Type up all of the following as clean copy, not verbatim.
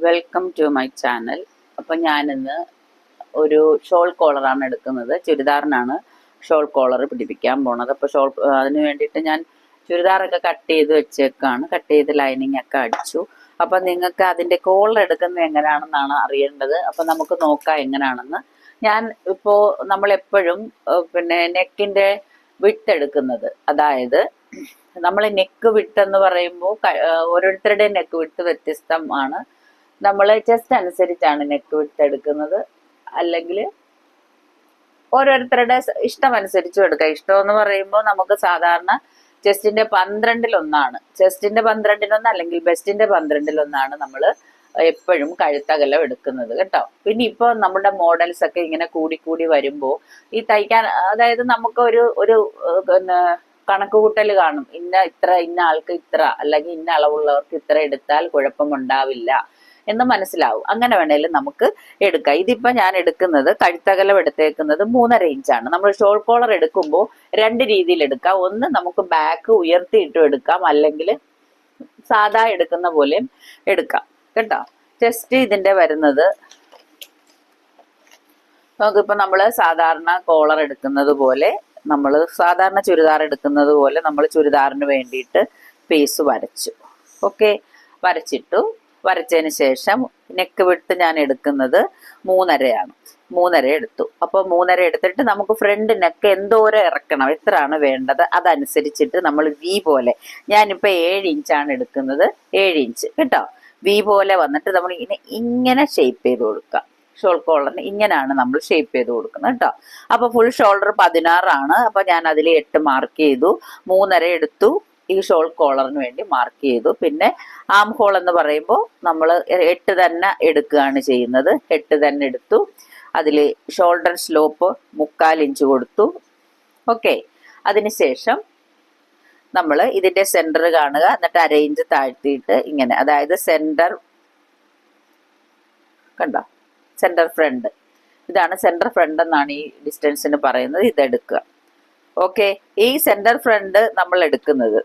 Welcome to my channel. അപ്പം ഞാനിന്ന് ഒരു ഷോൾ കോളറാണ് എടുക്കുന്നത്. ചുരിദാറിനാണ് ഷോൾ കോളർ പിടിപ്പിക്കാൻ പോണത്. അപ്പോൾ അതിന് വേണ്ടിയിട്ട് ഞാൻ ചുരിദാറൊക്കെ കട്ട് ചെയ്ത് വെച്ചേക്കാണ്. കട്ട് ചെയ്ത് ലൈനിങ് ഒക്കെ അടിച്ചു. അപ്പം നിങ്ങൾക്ക് അതിൻ്റെ കോളർ എടുക്കുന്നത് എങ്ങനെയാണെന്നാണ് അറിയേണ്ടത്. അപ്പം നമുക്ക് നോക്കാം എങ്ങനെയാണെന്ന്. ഞാൻ ഇപ്പോൾ നമ്മളെപ്പോഴും പിന്നെ നെക്കിൻ്റെ വിട്ട് എടുക്കുന്നത്, അതായത് നമ്മൾ നെക്ക് വിട്ട് എന്ന് പറയുമ്പോൾ ഓരോരുത്തരുടെ നെക്ക് വിട്ട് വ്യത്യസ്തമാണ്. നമ്മൾ ചെസ്റ്റ് അനുസരിച്ചാണ് നെക്ക് വിട്ട് എടുക്കുന്നത്, അല്ലെങ്കിൽ ഓരോരുത്തരുടെ ഇഷ്ടം അനുസരിച്ചും എടുക്കാം. ഇഷ്ടം എന്ന് പറയുമ്പോൾ നമുക്ക് സാധാരണ ചെസ്റ്റിന്റെ 12-1 ചെസ്റ്റിന്റെ 12-1 അല്ലെങ്കിൽ ബെസ്റ്റിന്റെ 12-1 നമ്മൾ എപ്പോഴും കഴുത്തകലം എടുക്കുന്നത് കേട്ടോ. പിന്നെ ഇപ്പോൾ നമ്മുടെ മോഡൽസ് ഒക്കെ ഇങ്ങനെ കൂടി വരുമ്പോൾ ഈ തയ്ക്കാൻ, അതായത് നമുക്ക് ഒരു പിന്നെ കണക്ക് കൂട്ടൽ കാണും. ഇന്ന ആൾക്ക് ഇത്ര, അല്ലെങ്കിൽ ഇന്ന അളവുള്ളവർക്ക് ഇത്ര എടുത്താൽ കുഴപ്പമുണ്ടാവില്ല എന്ന് മനസ്സിലാവും. അങ്ങനെ വേണേലും നമുക്ക് എടുക്കാം. ഇതിപ്പോ ഞാൻ എടുക്കുന്നത്, കഴുത്തകലം എടുത്തേക്കുന്നത് 3.5 ഇഞ്ചാണ്. നമ്മൾ ഷോൾ കോളർ എടുക്കുമ്പോൾ 2 രീതിയിൽ എടുക്കാം. ഒന്ന്, നമുക്ക് ബാക്ക് ഉയർത്തിയിട്ടും എടുക്കാം, അല്ലെങ്കിൽ സാധാ എടുക്കുന്ന പോലെയും എടുക്കാം കേട്ടോ. ചെസ്റ്റ് ഇതിന്റെ വരുന്നത് നമുക്കിപ്പോ നമ്മള് സാധാരണ കോളർ എടുക്കുന്നത് പോലെ, നമ്മൾ സാധാരണ ചുരിദാർ എടുക്കുന്നത് പോലെ നമ്മൾ ചുരിദാറിന് വേണ്ടിയിട്ട് പീസ് വരച്ചു. ഓക്കെ, വരച്ചതിന് ശേഷം നെക്ക് വിട്ട് ഞാൻ എടുക്കുന്നത് 3.5 3.5 എടുത്തു. അപ്പോൾ 3.5 എടുത്തിട്ട് നമുക്ക് ഫ്രണ്ട് നെക്ക് എന്തോരം ഇറക്കണം, എത്രയാണ് വേണ്ടത് അതനുസരിച്ചിട്ട് നമ്മൾ വി പോലെ, ഞാനിപ്പോൾ 7 ഇഞ്ചാണ് എടുക്കുന്നത്, 7 ഇഞ്ച് കേട്ടോ. വി പോലെ വന്നിട്ട് നമ്മൾ ഇങ്ങനെ ഷേപ്പ് ചെയ്ത് കൊടുക്കാം. ഷോൾ കോളറിന് ഇങ്ങനെയാണ് നമ്മൾ ഷേപ്പ് ചെയ്ത് കൊടുക്കുന്നത് കേട്ടോ. അപ്പോൾ ഫുൾ ഷോൾഡർ 16 അപ്പോൾ ഞാൻ അതിൽ 8 മാർക്ക് ചെയ്തു. 3.5 എടുത്തു, ഈ ഷോൾ കോളറിന് വേണ്ടി മാർക്ക് ചെയ്തു. പിന്നെ ആം ഹോൾ എന്ന് പറയുമ്പോൾ നമ്മൾ 8 തന്നെ എടുക്കുകയാണ് ചെയ്യുന്നത്. 8 തന്നെ എടുത്തു. അതിൽ ഷോൾഡർ സ്ലോപ്പ് 3/4 ഇഞ്ച് കൊടുത്തു. ഓക്കെ, അതിനുശേഷം നമ്മൾ ഇതിന്റെ സെന്റർ കാണുക, എന്നിട്ട് 1/2 ഇഞ്ച് താഴ്ത്തിയിട്ട് ഇങ്ങനെ, അതായത് സെന്റർ കണ്ടോ, സെന്റർ ഫ്രണ്ട്, ഇതാണ് സെന്റർ ഫ്രണ്ട് എന്നാണ് ഈ ഡിസ്റ്റൻസിന് പറയുന്നത്. ഇതെടുക്കുക. ഓക്കെ, ഈ സെന്റർ ഫ്രണ്ട് നമ്മൾ എടുക്കുന്നത്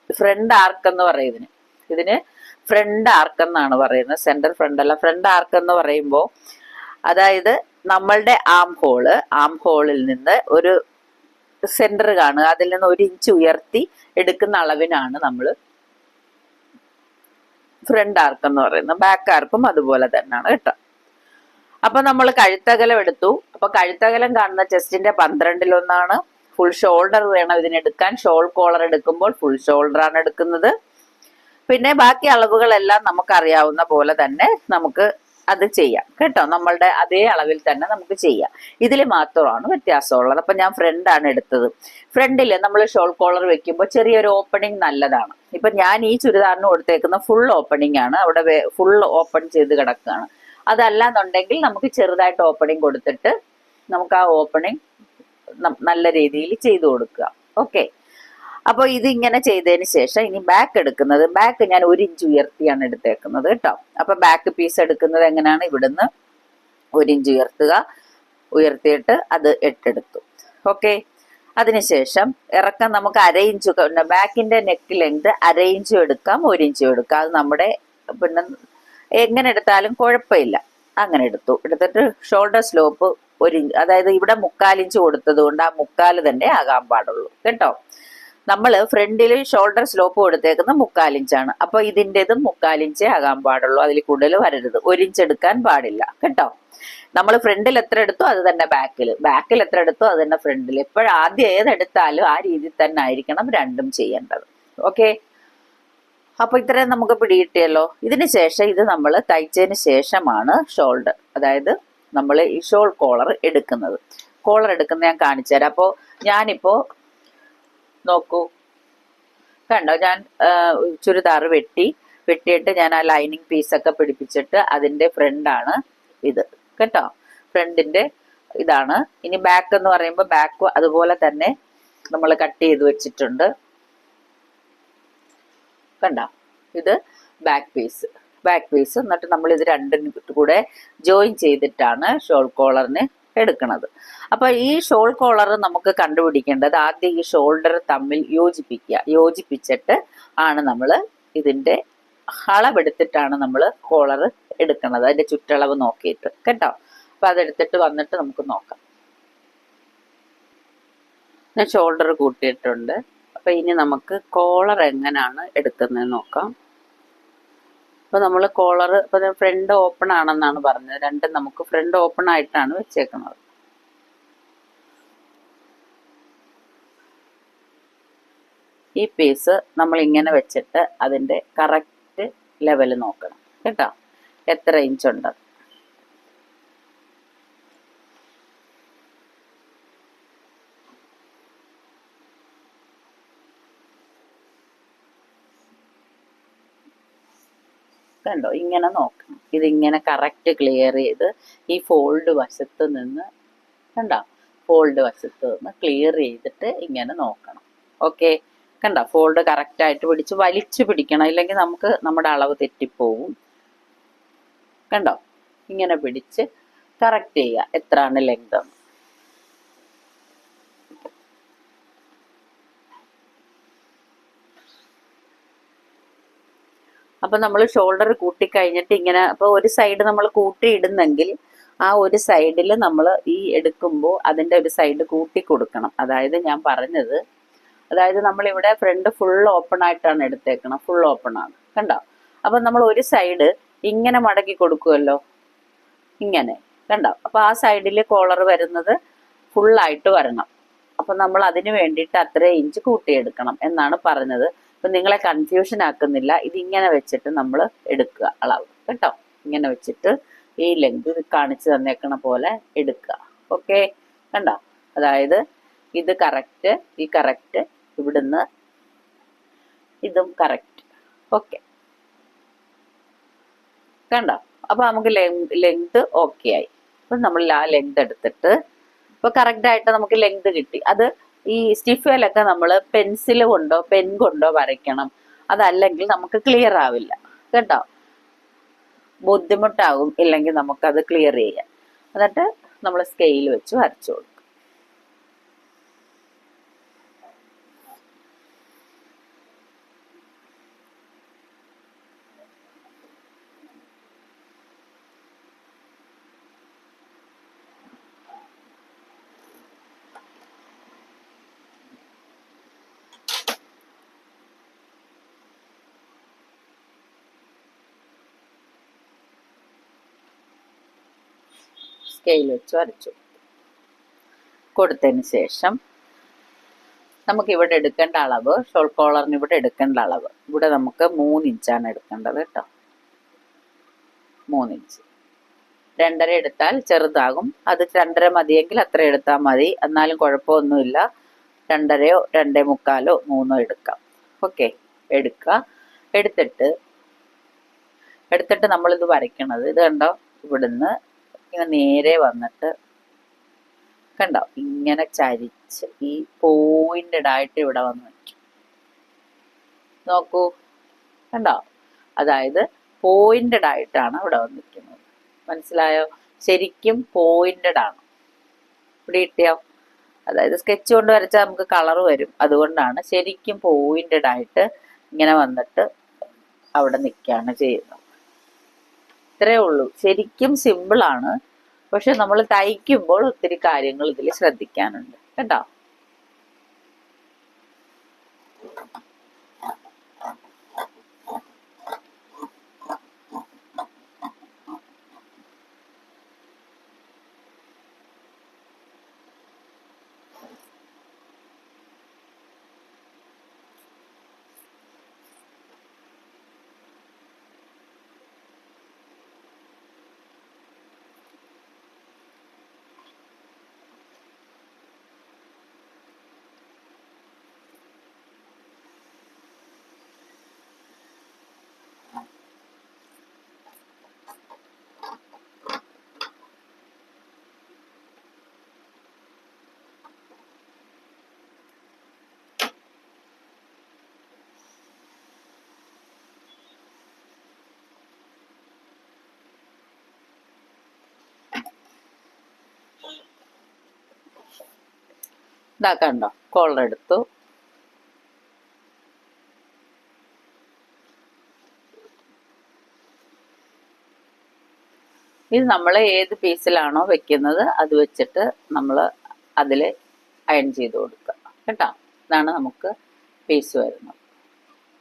ഫ്രണ്ട് ആർക്ക് എന്ന് പറയുന്നതിന്, ഇതിന് ഫ്രണ്ട് ആർക്ക് എന്നാണ് പറയുന്നത്, സെന്റർ ഫ്രണ്ട് അല്ല. ഫ്രണ്ട് ആർക്ക് എന്ന് പറയുമ്പോൾ അതായത് നമ്മളുടെ ആം ഹോളിൽ നിന്ന് ഒരു സെന്റർ കാണുക, അതിൽ നിന്ന് 1 ഇഞ്ച് ഉയർത്തി എടുക്കുന്ന അളവിനാണ് നമ്മൾ ഫ്രണ്ട് ആർക്ക് എന്ന് പറയുന്നത്. ബാക്ക് ആർക്കും അതുപോലെ തന്നെയാണ് കേട്ടോ. അപ്പൊ നമ്മൾ കഴുത്തകലം എടുത്തു. അപ്പൊ കഴുത്തകലം കാണുന്ന ചെസ്റ്റിന്റെ 12-1. ഫുൾ ഷോൾഡർ വേണം ഇതിനെടുക്കാൻ. ഷോൾ കോളർ എടുക്കുമ്പോൾ ഫുൾ ഷോൾഡർ ആണ് എടുക്കുന്നത്. പിന്നെ ബാക്കി അളവുകളെല്ലാം നമുക്കറിയാവുന്ന പോലെ തന്നെ നമുക്ക് അത് ചെയ്യാം കേട്ടോ. നമ്മളുടെ അതേ അളവിൽ തന്നെ നമുക്ക് ചെയ്യാം. ഇതിൽ മാത്രമാണ് വ്യത്യാസമുള്ളത്. അപ്പൊ ഞാൻ ഫ്രണ്ടാണ് എടുത്തത്. ഫ്രണ്ടിൽ നമ്മൾ ഷോൾ കോളർ വെക്കുമ്പോൾ ചെറിയൊരു ഓപ്പണിങ് നല്ലതാണ്. ഇപ്പൊ ഞാൻ ഈ ചുരിദാറിന് കൊടുത്തേക്കുന്ന ഫുൾ ഓപ്പണിംഗ് ആണ്, അവിടെ ഫുൾ ഓപ്പൺ ചെയ്ത് കിടക്കുകയാണ്. അതല്ലാന്നുണ്ടെങ്കിൽ നമുക്ക് ചെറുതായിട്ട് ഓപ്പണിംഗ് കൊടുത്തിട്ട് നമുക്ക് ആ ഓപ്പണിംഗ് നല്ല രീതിയിൽ ചെയ്തു കൊടുക്കുക. ഓക്കെ, അപ്പോൾ ഇതിങ്ങനെ ചെയ്തതിന് ശേഷം ഇനി ബാക്ക് എടുക്കുന്നത്, ബാക്ക് ഞാൻ 1 ഇഞ്ച് ഉയർത്തിയാണ് എടുത്തേക്കുന്നത് കേട്ടോ. അപ്പൊ ബാക്ക് പീസ് എടുക്കുന്നത് എങ്ങനെയാണ്, ഇവിടുന്ന് 1 ഇഞ്ച് ഉയർത്തിയിട്ട് അത് 8 എടുത്തു. ഓക്കെ, അതിനുശേഷം ഇറക്കം നമുക്ക് 1/2 ഇഞ്ച്, ബാക്കിന്റെ നെക്ക് ലെങ്ത് 1/2 ഇഞ്ചും എടുക്കാം, 1 ഇഞ്ചും എടുക്കാം. അത് നമ്മുടെ പിന്നെ എങ്ങനെ എടുത്താലും കുഴപ്പമില്ല. അങ്ങനെ എടുത്തിട്ട് ഷോൾഡർ സ്ലോപ്പ് 1 ഇഞ്ച്, അതായത് ഇവിടെ 3/4 ഇഞ്ച് കൊടുത്തത് കൊണ്ട് ആ 3/4 തന്നെ ആകാൻ പാടുള്ളൂ കേട്ടോ. നമ്മൾ ഫ്രണ്ടിൽ ഷോൾഡർ സ്ലോപ്പ് കൊടുത്തേക്കുന്നത് 3/4 ഇഞ്ചാണ്. അപ്പൊ ഇതിൻ്റെതും 3/4 ഇഞ്ചേ ആകാൻ പാടുള്ളൂ, അതിൽ കൂടുതൽ വരരുത്. 1 ഇഞ്ച് എടുക്കാൻ പാടില്ല കേട്ടോ. നമ്മൾ ഫ്രണ്ടിൽ എത്ര എടുത്തോ അത് തന്നെ ബാക്കിൽ എത്ര എടുത്തോ അത് തന്നെ ഫ്രണ്ടിൽ. എപ്പോഴും ആദ്യം ഏതെടുത്താലും ആ രീതിയിൽ തന്നെ ആയിരിക്കണം രണ്ടും ചെയ്യേണ്ടത്. ഓക്കെ, അപ്പൊ ഇത്രയും നമുക്ക് പിടികിട്ടിയല്ലോ. ഇതിന് ശേഷം ഇത് നമ്മൾ തയ്ച്ചതിന് ശേഷമാണ് ഷോൾഡർ, അതായത് നമ്മൾ ഈ ഷോൾ കോളർ എടുക്കുന്നത്. കോളർ എടുക്കുന്നത് ഞാൻ കാണിച്ചു തരാം. അപ്പോൾ ഞാനിപ്പോ നോക്കൂ, കണ്ടോ, ഞാൻ ചുരിദാർ വെട്ടിയിട്ട് ഞാൻ ആ ലൈനിങ് പീസൊക്കെ പിടിപ്പിച്ചിട്ട് അതിന്റെ ഫ്രണ്ടാണ് ഇത് കേട്ടോ. ഫ്രണ്ടിന്റെ ഇതാണ്. ഇനി ബാക്ക് എന്ന് പറയുമ്പോൾ ബാക്ക് അതുപോലെ തന്നെ നമ്മൾ കട്ട് ചെയ്ത് വെച്ചിട്ടുണ്ട്. കണ്ടോ, ഇത് ബാക്ക് പീസ്. എന്നിട്ട് നമ്മൾ ഇത് രണ്ടും കൂടെ ജോയിൻ ചെയ്തിട്ടാണ് ഷോൾ കോളറിന് എടുക്കുന്നത്. അപ്പൊ ഈ ഷോൾ കോളർ നമുക്ക് കണ്ടുപിടിക്കേണ്ടത് ആദ്യം ഈ ഷോൾഡർ തമ്മിൽ യോജിപ്പിച്ചിട്ട് ആണ് നമ്മൾ ഇതിന്റെ അളവെടുത്തിട്ടാണ് നമ്മൾ കോളർ എടുക്കുന്നത്, അതിന്റെ ചുറ്റളവ് നോക്കിയിട്ട് കേട്ടോ. അപ്പൊ അതെടുത്തിട്ട് വന്നിട്ട് നമുക്ക് നോക്കാം. ഞാൻ ഷോൾഡർ കൂട്ടിയിട്ടുണ്ട്. അപ്പൊ ഇനി നമുക്ക് കോളർ എങ്ങനെയാണ് എടുക്കുന്നത് നോക്കാം. അപ്പൊ നമ്മൾ കോളർ ഇപ്പൊ ഫ്രണ്ട് ഓപ്പൺ ആണെന്നാണ് പറഞ്ഞത്. രണ്ടും നമുക്ക് ഫ്രണ്ട് ഓപ്പൺ ആയിട്ടാണ് വെച്ചേക്കുന്നത്. ഈ പീസ് നമ്മൾ ഇങ്ങനെ വെച്ചിട്ട് അതിന്റെ കറക്റ്റ് ലെവൽ നോക്കണം കേട്ടോ, എത്ര ഇഞ്ച് ഉണ്ട്. കണ്ടോ, ഇങ്ങനെ നോക്കണം. ഇതിങ്ങനെ കറക്റ്റ് ക്ലിയർ ചെയ്ത് ഈ ഫോൾഡ് വശത്ത് നിന്ന് കണ്ടോ, ഫോൾഡ് വശത്ത് നിന്ന് ക്ലിയർ ചെയ്തിട്ട് ഇങ്ങനെ നോക്കണം. ഓക്കെ, കണ്ടോ, ഫോൾഡ് കറക്റ്റ് ആയിട്ട് പിടിച്ച് വലിച്ചു പിടിക്കണം, ഇല്ലെങ്കിൽ നമുക്ക് നമ്മുടെ അളവ് തെറ്റിപ്പോവും. കണ്ടോ, ഇങ്ങനെ പിടിച്ച് കറക്റ്റ് ചെയ്യുക എത്രയാണ് ലെങ്ത്. അപ്പൊ നമ്മൾ ഷോൾഡർ കൂട്ടിക്കഴിഞ്ഞിട്ട് ഇങ്ങനെ, അപ്പൊ ഒരു സൈഡ് നമ്മൾ കൂട്ടിയിടുന്നെങ്കിൽ ആ ഒരു സൈഡിൽ നമ്മൾ ഈ എടുക്കുമ്പോൾ അതിന്റെ ഒരു സൈഡ് കൂട്ടി കൊടുക്കണം. അതായത് ഞാൻ പറഞ്ഞത്, അതായത് നമ്മളിവിടെ ഫ്രണ്ട് ഫുൾ ഓപ്പൺ ആയിട്ടാണ് എടുത്തേക്കണം, ഫുൾ ഓപ്പൺ ആണ് കണ്ടോ. അപ്പൊ നമ്മൾ ഒരു സൈഡ് ഇങ്ങനെ മടക്കി കൊടുക്കുമല്ലോ, ഇങ്ങനെ കണ്ടോ. അപ്പൊ ആ സൈഡിൽ കോളർ വരുന്നത് ഫുള്ളായിട്ട് വരണം. അപ്പൊ നമ്മൾ അതിന് വേണ്ടിയിട്ട് അത്രയും ഇഞ്ച് കൂട്ടിയെടുക്കണം എന്നാണ് പറഞ്ഞത്. അപ്പൊ നിങ്ങളെ കൺഫ്യൂഷൻ ആക്കുന്നില്ല, ഇതിങ്ങനെ വെച്ചിട്ട് നമ്മൾ എടുക്കുക അളവ് കേട്ടോ. ഇങ്ങനെ വെച്ചിട്ട് ഈ ലെങ്ത് കാണിച്ചു തന്നേക്കണ പോലെ എടുക്കുക. ഓക്കെ, കണ്ടോ, അതായത് ഇത് കറക്റ്റ്, ഈ കറക്റ്റ്, ഇവിടുന്ന് ഇതും കറക്റ്റ്. ഓക്കെ, കണ്ടോ. അപ്പൊ നമുക്ക് ലെങ്ത് ഓക്കെ ആയി. അപ്പൊ നമ്മൾ ആ ലെങ്ത് എടുത്തിട്ട് ഇപ്പൊ കറക്റ്റ് ആയിട്ട് നമുക്ക് ലെങ്ത് കിട്ടി. അത് ഈ സ്റ്റിഫിലൊക്കെ നമ്മൾ പെൻസിൽ കൊണ്ടോ പെൻ കൊണ്ടോ വരയ്ക്കണം, അതല്ലെങ്കിൽ നമുക്ക് ക്ലിയർ ആവില്ല കേട്ടോ, ബുദ്ധിമുട്ടാകും. ഇല്ലെങ്കിൽ നമുക്കത് ക്ലിയർ ചെയ്യാം. എന്നിട്ട് നമ്മൾ സ്കെയിൽ വെച്ച് വരച്ചു കൊടുക്കും. സ്കെയിൽ വെച്ച് വരച്ചു കൊടുത്തതിന് ശേഷം നമുക്ക് ഇവിടെ എടുക്കേണ്ട അളവ്, ഷോൾ കോളറിന് ഇവിടെ എടുക്കേണ്ട അളവ്, ഇവിടെ നമുക്ക് 3 ഇഞ്ചാണ് എടുക്കേണ്ടത് കേട്ടോ. 3 ഇഞ്ച്. 2.5 എടുത്താൽ ചെറുതാകും. അത് 2.5 മതിയെങ്കിൽ അത്ര എടുത്താൽ മതി, എന്നാലും കുഴപ്പമൊന്നുമില്ല. 2.5യോ 2.25 3 എടുക്കാം. ഓക്കെ, എടുക്കുക. എടുത്തിട്ട് നമ്മളിത് വരയ്ക്കണത്, ഇത് കണ്ടോ, ഇവിടുന്ന് ഇങ്ങനെ നേരെ വന്നിട്ട് കണ്ടോ, ഇങ്ങനെ ചരിച്ച് ഈ പോയിന്റഡ് ആയിട്ട് ഇവിടെ വന്ന് വയ്ക്കും. നോക്കൂ, കണ്ടോ, അതായത് പോയിന്റഡ് ആയിട്ടാണ് ഇവിടെ വന്നിരിക്കുന്നത്. മനസ്സിലായോ? ശരിക്കും പോയിന്റഡ് ആണ്. ഇവിടെ കിട്ടിയോ? അതായത് സ്കെച്ച് കൊണ്ട് വരച്ചാൽ നമുക്ക് കളർ വരും, അതുകൊണ്ടാണ് ശരിക്കും പോയിന്റഡ് ആയിട്ട് ഇങ്ങനെ വന്നിട്ട് അവിടെ നിൽക്കുകയാണ് ചെയ്യുന്നത്. ഇത്രേ ഉള്ളൂ. ശരിക്കും സിമ്പിൾ ആണ്, പക്ഷെ നമ്മൾ തയ്ക്കുമ്പോൾ ഒത്തിരി കാര്യങ്ങൾ ഇതിൽ ശ്രദ്ധിക്കാനുണ്ട് കേട്ടോ. ഇതാക്കണ്ടോ, കോളർ എടുത്തു. ഇത് നമ്മൾ ഏത് പീസിലാണോ വെക്കുന്നത് അത് വെച്ചിട്ട് നമ്മൾ അതിൽ അയൺ ചെയ്ത് കൊടുക്കുക കേട്ടോ. ഇതാണ് നമുക്ക് പീസ് വരുന്നത്.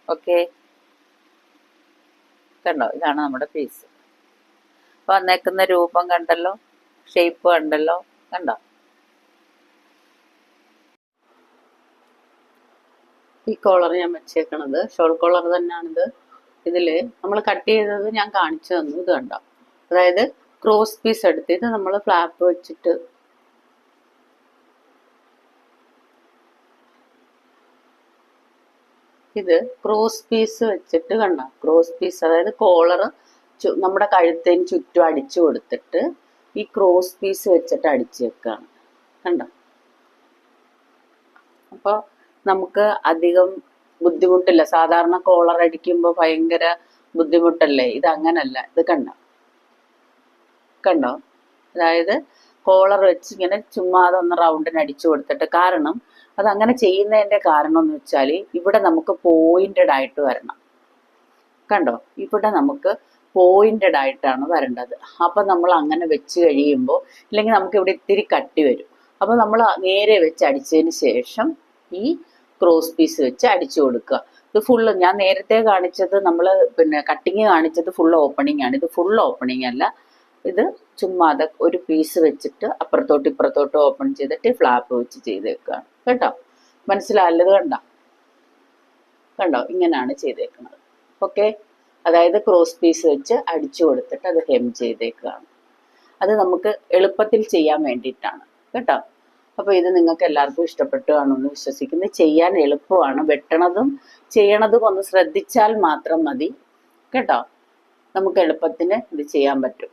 ഓക്കെ, കണ്ടോ, ഇതാണ് നമ്മുടെ പീസ്. വന്നേക്കുന്ന രൂപം കണ്ടല്ലോ, ഷേപ്പ് കണ്ടല്ലോ, കണ്ടോ. ഈ കോളർ ഞാൻ വെച്ചേക്കണത് ഷോൾ കോളർ തന്നെയാണിത്. ഇതിൽ നമ്മൾ കട്ട് ചെയ്തത് ഞാൻ കാണിച്ചു തന്നു. ഇത് കണ്ടോ, അതായത് ക്രോസ് പീസ് എടുത്ത് ഇത് നമ്മൾ ഫ്ലാപ്പ് വെച്ചിട്ട് ഇത് ക്രോസ് പീസ് വെച്ചിട്ട് കണ്ടോ, ക്രോസ് പീസ് അതായത് കോളർ നമ്മുടെ കഴുത്തിന് ചുറ്റും അടിച്ചു കൊടുത്തിട്ട് ഈ ക്രോസ് പീസ് വെച്ചിട്ട് അടിച്ചു വെക്കുകയാണ് കണ്ടോ. അപ്പോൾ നമുക്ക് അധികം ബുദ്ധിമുട്ടില്ല. സാധാരണ കോളർ അടിക്കുമ്പോൾ ഭയങ്കര ബുദ്ധിമുട്ടല്ലേ, ഇത് അങ്ങനല്ല. ഇത് കണ്ടോ, കണ്ടോ, അതായത് കോളർ വെച്ച് ഇങ്ങനെ ചുമ്മാ അതൊന്ന് റൗണ്ടിന് അടിച്ചു കൊടുത്തിട്ട്. കാരണം അതങ്ങനെ ചെയ്യുന്നതിൻ്റെ കാരണം എന്ന് വെച്ചാൽ ഇവിടെ നമുക്ക് പോയിന്റഡ് ആയിട്ട് വരണം. കണ്ടോ, ഇവിടെ നമുക്ക് പോയിന്റഡ് ആയിട്ടാണ് വരേണ്ടത്. അപ്പം നമ്മൾ അങ്ങനെ വെച്ച് കഴിയുമ്പോൾ ഇല്ലെങ്കിൽ നമുക്ക് ഇവിടെ ഇത്തിരി കട്ടി വരും. അപ്പോൾ നമ്മൾ നേരെ വെച്ച് അടിച്ചതിന് ശേഷം ഈ ക്രോസ് പീസ് വെച്ച് അടിച്ചു കൊടുക്കുക. ഇത് ഫുള്ള് ഞാൻ നേരത്തെ കാണിച്ചത് നമ്മൾ കട്ടിങ് കാണിച്ചത് ഫുൾ ഓപ്പണിംഗ് ആണ്. ഇത് ഫുൾ ഓപ്പണിംഗ് അല്ല, ഇത് ചുമ്മാതെ ഒരു പീസ് വെച്ചിട്ട് അപ്പുറത്തോട്ട് ഇപ്പുറത്തോട്ട് ഓപ്പൺ ചെയ്തിട്ട് ഫ്ലാപ്പ് വെച്ച് ചെയ്തേക്കുകയാണ് കേട്ടോ. മനസ്സിലായത് കണ്ടോ, കണ്ടോ, ഇങ്ങനെയാണ് ചെയ്തേക്കുന്നത്. ഓക്കെ, അതായത് ക്രോസ് പീസ് വെച്ച് അടിച്ചു കൊടുത്തിട്ട് അത് ഹെം ചെയ്തേക്കുകയാണ്. അത് നമുക്ക് എളുപ്പത്തിൽ ചെയ്യാൻ വേണ്ടിയിട്ടാണ് കേട്ടോ. അപ്പോൾ ഇത് നിങ്ങൾക്ക് എല്ലാവർക്കും ഇഷ്ടപ്പെട്ടു കാണുമെന്ന് വിശ്വസിക്കുന്നു. ചെയ്യാൻ എളുപ്പമാണ്. വെട്ടണതും ചെയ്യണതും ഒന്ന് ശ്രദ്ധിച്ചാൽ മാത്രം മതി കേട്ടോ. നമുക്ക് എളുപ്പത്തിന് ഇത് ചെയ്യാൻ പറ്റും.